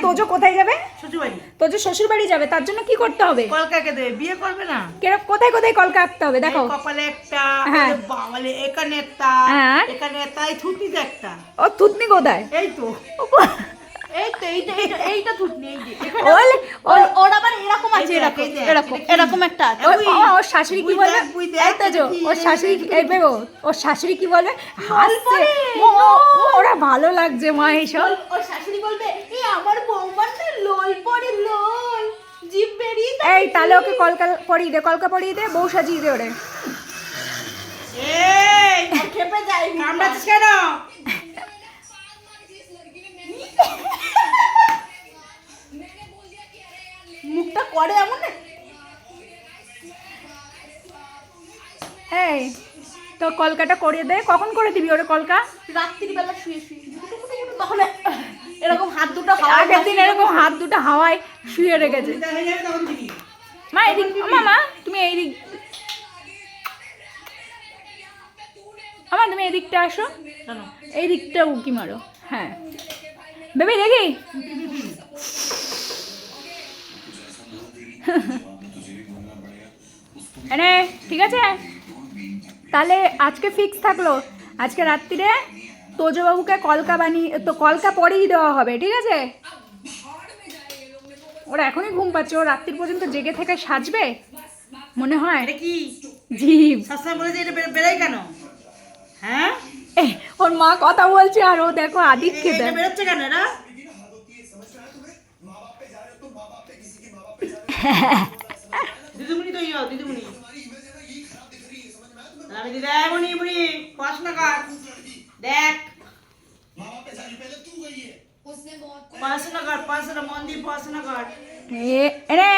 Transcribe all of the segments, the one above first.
তোজো কোথায় যাবে? শ্বশুরবাড়ি। তোজো শ্বশুর বাড়ি যাবে, তার জন্য কি করতে হবে? কলকাকে দেবে, বিয়ে করবে না? কোথায় কোথায় কলকা আঁকতে হবে দেখো। কপালে একটা, হ্যাঁ। বাবালে এখানে একটা, হ্যাঁ। এখানে একটা, এই থুতনিতে একটা। ও থুতনি কোথায়? এই তো এইটা থুতনি, এই যে এখানে। ওর আবার এরকম আছে, এরকম এরকম এরকম একটা আছে। ওর শাশুড়ি কি বলবে? এই তোজো, ওর শাশুড়ি এই বেবো, ওর শাশুড়ি কি বলবে? হাসছে, ওরা ভালো লাগছে মা এইসব। ওর শাশুড়ি বলবে এই আমার বৌমার না লোল পড়ে, লোল জিভ বেরিয়ে। এই তাহলে ওকে কলকা পরিয়ে দে, কলকা পরিয়ে দে, বউ সাজিয়ে দে ওরে। এই খেপে যায়। কামড়াচ্ছিস কেন? মুখটা করে এমন না। এই তো কলকাটা করিয়ে দে। কখন করে দিবি ওরে কলকা? রাত্রিবেলা শুয়ে শুয়ে তখন এরকম হাত দুটো আগের দিন এরকম হাত দুটো হাওয়ায় শুয়ে রেখেছে। হয়ে যাবে তখন দিবি। মা এদিক, মামা তুমি এইদিক, আমার তুমি এদিকটা আসো, কেন? এই দিকটা উকি মারো। হ্যাঁ বেবি দেখি। এনে ঠিক আছে, তাহলে আজকে ফিক্স থাকলো, আজকে রাত্রিরে তোজো বাবুকে কলকা বানিয়ে তো কলকা পরেই দেওয়া হবে, ঠিক আছে? ওরা এখনই ঘুম পাচ্ছে, ও রাত্রির পর্যন্ত জেগে থেকে সাজবে মনে হয়। এটা কি জীব শাশুড়ি বলেছে এটা বেরোয় কেন? হ্যাঁ, ওর মা কথা বলছে আর ও দেখো আদিক খেতে। এটা বেরোচ্ছে কেন এরা? দিদিমণি তো ইয়ে, দিদিমণি আমি দিদিমণি বুড়ি পড়াশোনা কর, দেখ পড়াশোনা কর, পড়াশোনা মন দিয়ে পড়াশোনা কর। এরে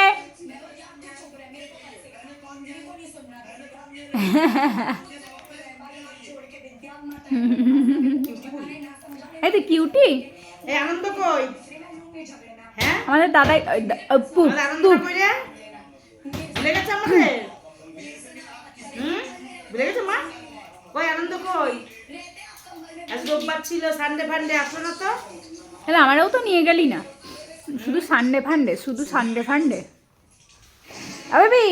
এই তো কিউটি। এই আনন্দ কই? হ্যাঁ, আমাদের দাদাই আমাদের আনন্দটা কই রে? ভুলে গেছে আমাদের? ভুলে গেছে মা? কই আনন্দ কই? আজ রোববার ছিল, সানডে ফান্ডে আসলো না তো? তাহলে আমারও তো নিয়ে গেলি না, শুধু সানডে ফান্ডে, শুধু সানডে ফান্ডে। আবেবি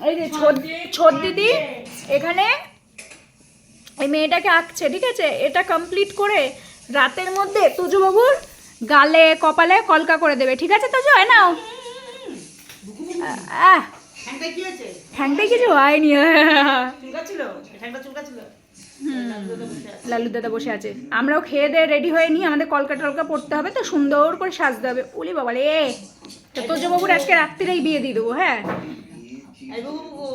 এই যে ছোট দিদি এখানে এই মেয়েটাকে আঁকছে, ঠিক আছে? এটা কমপ্লিট করে রাতের মধ্যে তুজো বাবুর গালে কপালে কলকা করে দেবে, ঠিক আছে তোজো? নাও। ঠ্যাংটা কি হয়েছে? ঠ্যাংটাই কিছু হয়নি। চুলকাচ্ছিল? ঠ্যাংটা চুলকাচ্ছিল? লালু দাদা বসে আছে, আমরাও খেয়ে দিয়ে রেডি হয়ে নিই, আমাদের কলকা টলকা পড়তে হবে তো, সুন্দর করে সাজতে হবে। উলি বাবা রে, তো তোজো বাবুর আজকে রাত্রিরেই বিয়ে দিয়ে দেবো। হ্যাঁ এই বুবু বুবু